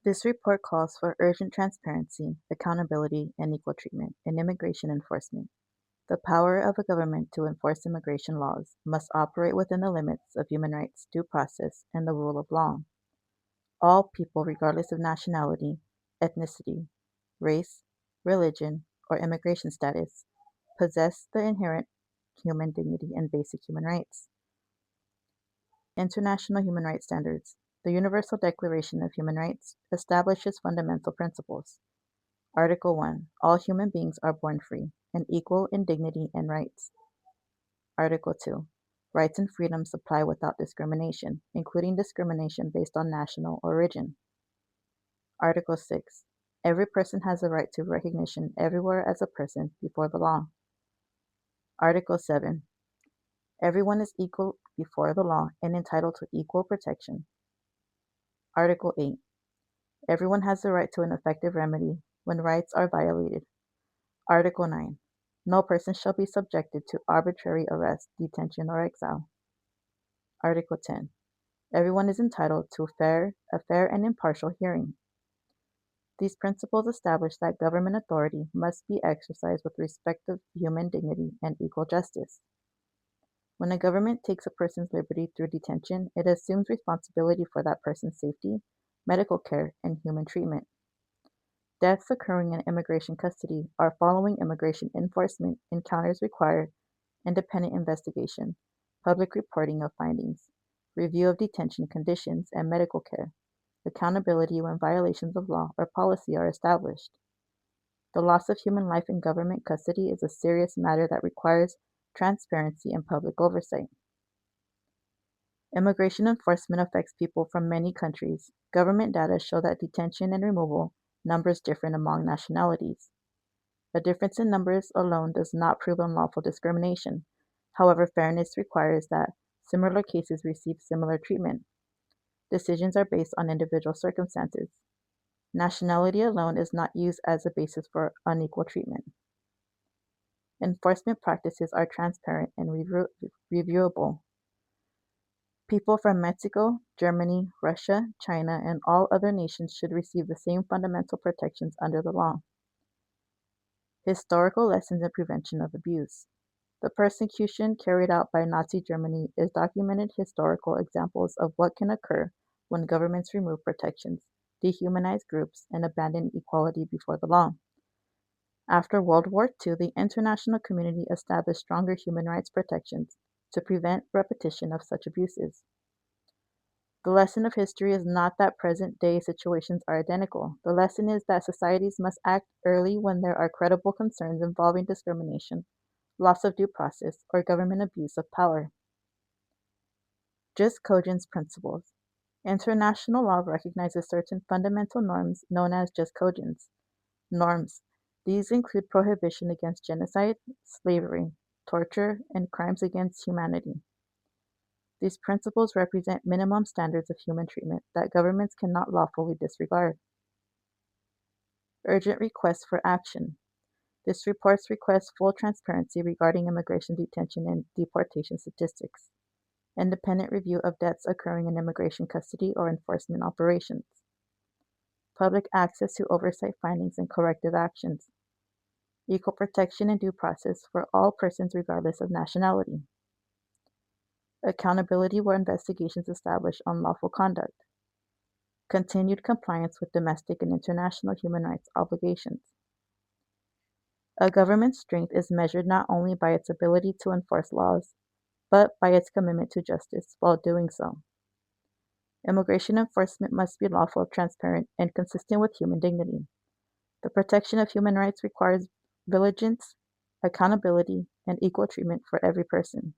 This report calls for urgent transparency, accountability, and equal treatment in immigration enforcement. The power of a government to enforce immigration laws must operate within the limits of human rights, due process, and the rule of law. All people, regardless of nationality, ethnicity, race, religion, or immigration status, possess the inherent human dignity and basic human rights. International Human Rights Standards. The Universal Declaration of Human Rights establishes fundamental principles. Article 1. All human beings are born free and equal in dignity and rights. Article 2. Rights and freedoms apply without discrimination, including discrimination based on national origin. Article 6. Every person has a right to recognition everywhere as a person before the law. Article 7. Everyone is equal before the law and entitled to equal protection. Article 8. Everyone has the right to an effective remedy when rights are violated. Article 9. No person shall be subjected to arbitrary arrest, detention, or exile. Article 10. Everyone is entitled to a fair and impartial hearing. These principles establish that government authority must be exercised with respect of human dignity and equal justice. When a government takes a person's liberty through detention, it assumes responsibility for that person's safety, medical care, and human treatment. Deaths occurring in immigration custody are following immigration enforcement encounters require independent investigation, public reporting of findings, review of detention conditions and medical care, accountability when violations of law or policy are established. The loss of human life in government custody is a serious matter that requires transparency and public oversight. Immigration enforcement affects people from many countries. Government data show that detention and removal numbers differ among nationalities. A difference in numbers alone does not prove unlawful discrimination. However, fairness requires that similar cases receive similar treatment. Decisions are based on individual circumstances. Nationality alone is not used as a basis for unequal treatment. Enforcement practices are transparent and reviewable. People from Mexico, Germany, Russia, China, and all other nations should receive the same fundamental protections under the law. Historical lessons in prevention of abuse. The persecution carried out by Nazi Germany is documented historical examples of what can occur when governments remove protections, dehumanize groups, and abandon equality before the law. After World War II, the international community established stronger human rights protections to prevent repetition of such abuses. The lesson of history is not that present-day situations are identical. The lesson is that societies must act early when there are credible concerns involving discrimination, loss of due process, or government abuse of power. Jus cogens principles. International law recognizes certain fundamental norms known as jus cogens. Norms. These include prohibition against genocide, slavery, torture, and crimes against humanity. These principles represent minimum standards of human treatment that governments cannot lawfully disregard. Urgent requests for action. This report requests full transparency regarding immigration detention and deportation statistics, independent review of deaths occurring in immigration custody or enforcement operations, public access to oversight findings and corrective actions, equal protection and due process for all persons regardless of nationality, accountability where investigations establish unlawful conduct, continued compliance with domestic and international human rights obligations. A government's strength is measured not only by its ability to enforce laws, but by its commitment to justice while doing so. Immigration enforcement must be lawful, transparent, and consistent with human dignity. The protection of human rights requires vigilance, accountability, and equal treatment for every person.